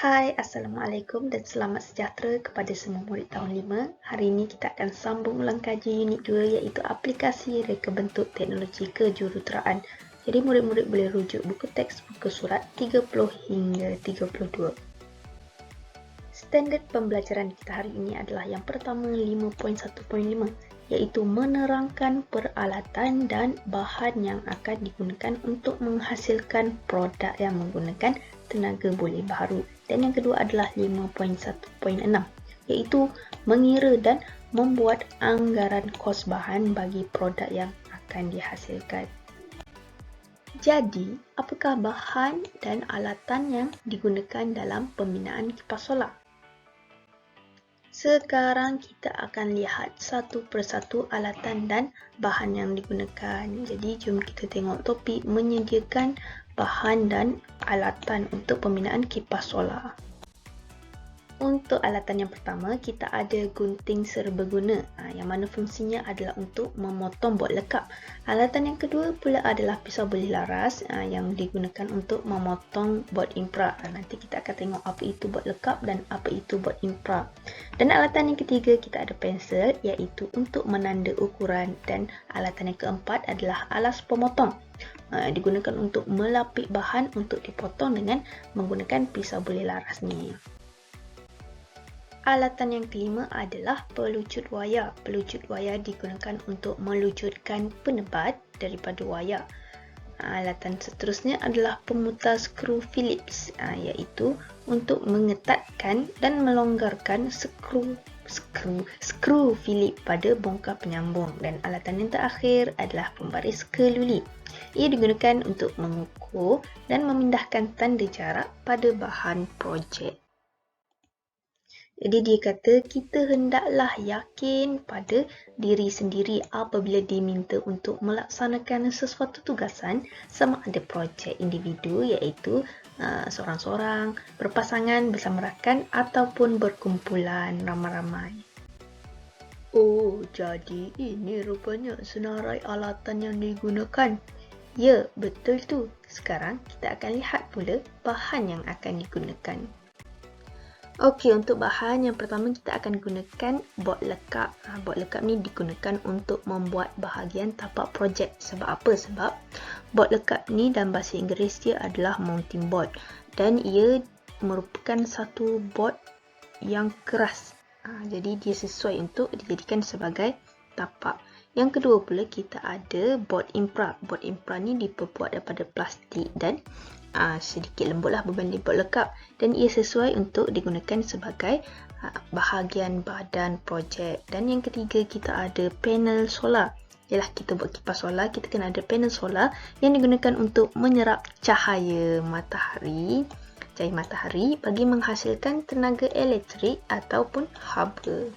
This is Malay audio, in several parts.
Hai, Assalamualaikum dan selamat sejahtera kepada semua murid tahun 5. Hari ini kita akan sambung ulang kaji unit 2 iaitu aplikasi reka bentuk teknologi kejuruteraan. Jadi murid-murid boleh rujuk buku teks muka surat 30 hingga 32. Standard pembelajaran kita hari ini adalah yang pertama 5.1.5 iaitu menerangkan peralatan dan bahan yang akan digunakan untuk menghasilkan produk yang menggunakan tenaga boleh baharu. Dan yang kedua adalah 5.1.6 iaitu mengira dan membuat anggaran kos bahan bagi produk yang akan dihasilkan. Jadi, apakah bahan dan alatan yang digunakan dalam pembinaan kipas solar? Sekarang kita akan lihat satu persatu alatan dan bahan yang digunakan. Jadi, jom kita tengok topik menyediakan bahan dan alatan untuk pembinaan kipas solar. Untuk alatan yang pertama, kita ada gunting serbaguna yang mana fungsinya adalah untuk memotong bot lekap. Alatan yang kedua pula adalah pisau boleh laras yang digunakan untuk memotong bot impra. Nanti kita akan tengok apa itu bot lekap dan apa itu bot impra. Dan alatan yang ketiga kita ada pensel iaitu untuk menanda ukuran, dan alatan yang keempat adalah alas pemotong. Digunakan untuk melapik bahan untuk dipotong dengan menggunakan pisau boleh laras ni. Alatan yang kelima adalah pelucut wayar. Pelucut wayar digunakan untuk melucutkan penebat daripada wayar. Alatan seterusnya adalah pemutar skru Phillips, iaitu untuk mengetatkan dan melonggarkan skru Phillips pada bongkar penyambung. Dan alatan yang terakhir adalah pembaris keluli. Ia digunakan untuk mengukur dan memindahkan tanda jarak pada bahan projek. Jadi dia kata kita hendaklah yakin pada diri sendiri apabila diminta untuk melaksanakan sesuatu tugasan, sama ada projek individu iaitu seorang-seorang, berpasangan, bersama rakan ataupun berkumpulan ramai-ramai. Oh, jadi ini rupanya senarai alatan yang digunakan. Ya, betul tu. Sekarang kita akan lihat pula bahan yang akan digunakan. Okey, untuk bahan yang pertama kita akan gunakan bot lekap. Bot lekap ni digunakan untuk membuat bahagian tapak projek. Sebab apa? Sebab bot lekap ni dalam bahasa Inggeris dia adalah mounting board dan ia merupakan satu bot yang keras. Jadi dia sesuai untuk dijadikan sebagai tapak. Yang kedua pula kita ada bot impra. Bot impra ni diperbuat daripada plastik dan sedikit lembutlah berbanding bot lekap, dan ia sesuai untuk digunakan sebagai bahagian badan projek. Dan yang ketiga kita ada panel solar. Ialah kita buat kipas solar, kita kena ada panel solar yang digunakan untuk menyerap cahaya matahari bagi menghasilkan tenaga elektrik ataupun haba.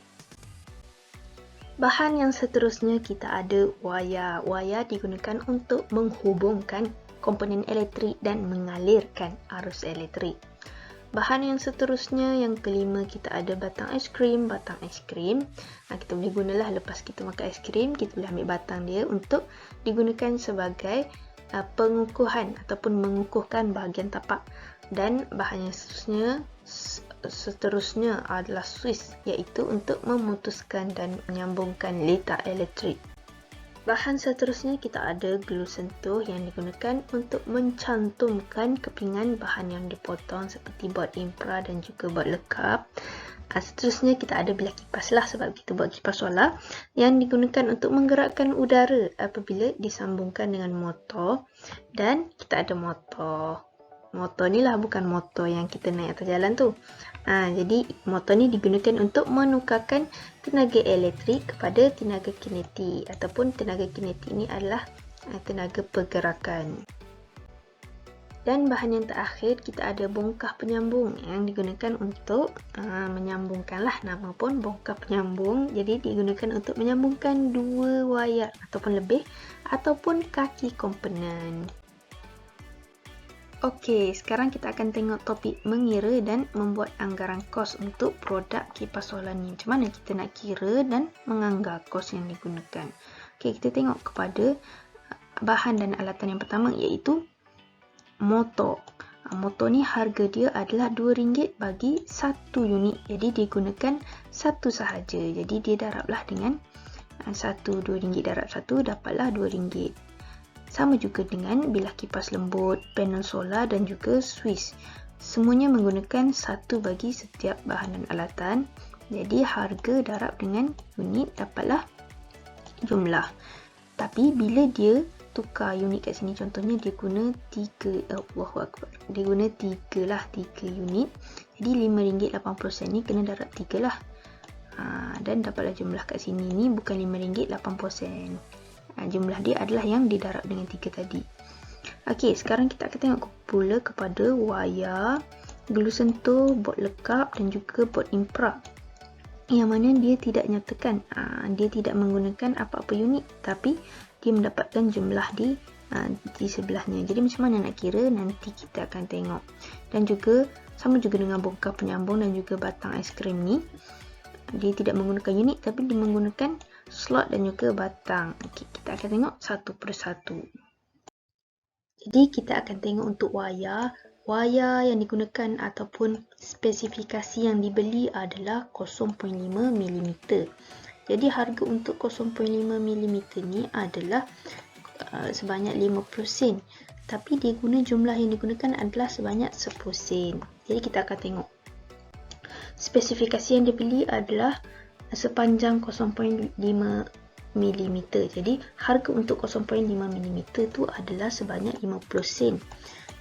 Bahan yang seterusnya kita ada wayar. Wayar digunakan untuk menghubungkan komponen elektrik dan mengalirkan arus elektrik. Bahan yang seterusnya yang kelima kita ada batang ais krim. Batang ais krim kita boleh gunalah lepas kita makan ais krim, kita boleh ambil batang dia untuk digunakan sebagai pengukuhan ataupun mengukuhkan bahagian tapak. Dan bahan yang seterusnya adalah suis, iaitu untuk memutuskan dan menyambungkan letak elektrik. Bahan seterusnya kita ada glue sentuh yang digunakan untuk mencantumkan kepingan bahan yang dipotong seperti bot impra dan juga bot lekap. Seterusnya kita ada bilah kipas lah, sebab kita buat kipas solar yang digunakan untuk menggerakkan udara apabila disambungkan dengan motor. Dan kita ada motor. Motor ni lah, bukan motor yang kita naik atas jalan tu. Jadi motor ni digunakan untuk menukarkan tenaga elektrik kepada tenaga kinetik, ataupun tenaga kinetik ni adalah tenaga pergerakan. Dan bahan yang terakhir kita ada bongkah penyambung yang digunakan untuk menyambungkanlah, nama pun bongkah penyambung. Jadi digunakan untuk menyambungkan dua wayar ataupun lebih ataupun kaki komponen. Okey, sekarang kita akan tengok topik mengira dan membuat anggaran kos untuk produk kipas solar ni. Macam mana kita nak kira dan menganggar kos yang digunakan. Okey, kita tengok kepada bahan dan alatan yang pertama iaitu motor. Motor ni harga dia adalah RM2 bagi 1 unit. Jadi dia gunakan satu sahaja. Jadi dia darablah dengan RM2 darab 1 dapatlah RM2. Sama juga dengan bilah kipas lembut, panel solar dan juga Swiss. Semuanya menggunakan 1 bagi setiap bahan dan alatan. Jadi harga darab dengan unit dapatlah jumlah. Tapi bila dia tukar unit kat sini, contohnya dia guna 3, dia guna 3 unit. Jadi RM5.80 ni kena darab 3 lah. Dan dapatlah jumlah kat sini ni bukan RM5.80. Jumlah dia adalah yang didarab dengan 3 tadi. Okey, sekarang kita akan tengok pula kepada wayar, glue sentuh, bot lekap dan juga bot imprak. Yang mana dia tidak nyatakan, dia tidak menggunakan apa-apa unit, tapi dia mendapatkan jumlah di sebelahnya. Jadi macam mana nak kira, nanti kita akan tengok. Dan juga sama juga dengan bongkar penyambung dan juga batang aiskrim ni, dia tidak menggunakan unit tapi dia menggunakan slot dan juga batang. Okay, kita akan tengok satu persatu. Jadi kita akan tengok untuk wayar yang digunakan ataupun spesifikasi yang dibeli adalah 0.5 mm. Jadi harga untuk 0.5 mm ni adalah sebanyak 50 sen. Tapi dia guna jumlah yang digunakan adalah sebanyak 10 sen. Jadi kita akan tengok. Spesifikasi yang dibeli adalah sepanjang 0.5 mm. Jadi harga untuk 0.5 mm tu adalah sebanyak 50 sen.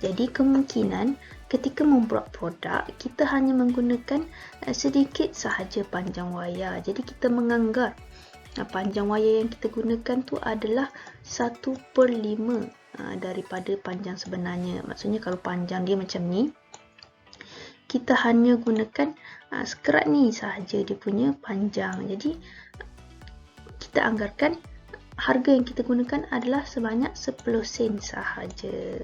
Jadi kemungkinan ketika membuat produk, kita hanya menggunakan sedikit sahaja panjang wayar. Jadi kita menganggar panjang wayar yang kita gunakan tu adalah 1/5 daripada panjang sebenarnya. Maksudnya kalau panjang dia macam ni, kita hanya gunakan sekerat ni sahaja dia punya panjang. Jadi kita anggarkan harga yang kita gunakan adalah sebanyak 10 sen sahaja.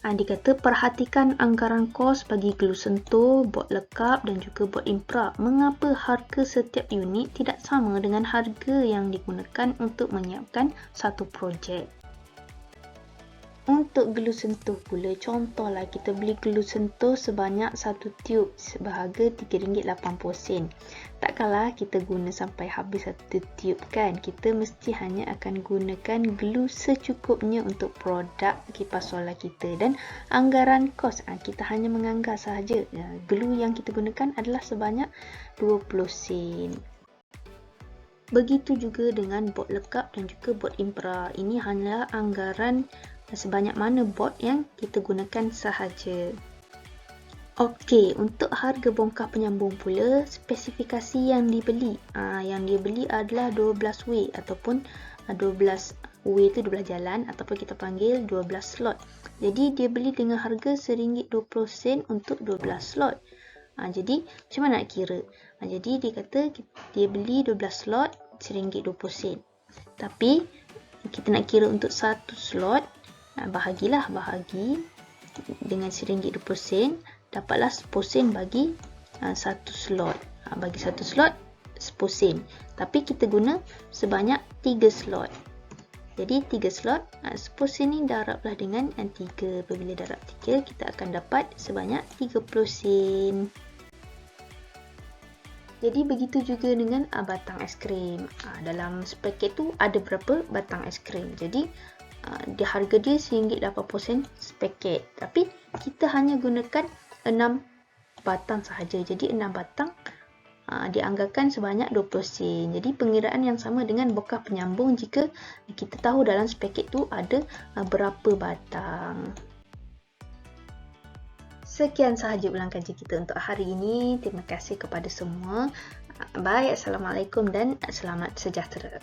Dikata perhatikan anggaran kos bagi glue sentuh, bot lekap dan juga bot imprak. Mengapa harga setiap unit tidak sama dengan harga yang digunakan untuk menyiapkan satu projek? Untuk glue sentuh pula, contohlah kita beli glue sentuh sebanyak 1 tube seberharga RM3.80. Takkanlah kita guna sampai habis 1 tube kan? Kita mesti hanya akan gunakan glue secukupnya untuk produk kipas solar kita. Dan anggaran kos, kita hanya menganggar sahaja. Glue yang kita gunakan adalah sebanyak 20 sen. Begitu juga dengan bot lekap dan juga bot imprak. Ini hanyalah anggaran sebanyak mana bot yang kita gunakan sahaja. Okey, untuk harga bongkar penyambung pula, spesifikasi yang dibeli. Yang dia beli adalah 12W ataupun 12W itu 12 jalan ataupun kita panggil 12 slot. Jadi dia beli dengan harga RM1.20 untuk 12 slot. Jadi macam mana nak kira? Jadi dia kata dia beli 12 slot RM1.20. Tapi kita nak kira untuk satu slot, bahagi dengan RM1.20, dapatlah 10 sen bagi satu slot. Bagi satu slot 10 sen. Tapi kita guna sebanyak 3 slot. Jadi 3 slot, 10 sen ni darablah dengan 3. Apabila darab 3, kita akan dapat sebanyak 30 sen. Jadi begitu juga dengan batang aiskrim. Dalam sepaket tu ada berapa batang aiskrim. Jadi harga dia RM1.80 sepaket. Tapi kita hanya gunakan 6 batang sahaja. Jadi 6 batang dianggarkan sebanyak 20 sen. Jadi pengiraan yang sama dengan bongkar penyambung jika kita tahu dalam sepaket tu ada berapa batang. Sekian sahaja ulang kaji kita untuk hari ini. Terima kasih kepada semua. Bye, Assalamualaikum dan selamat sejahtera.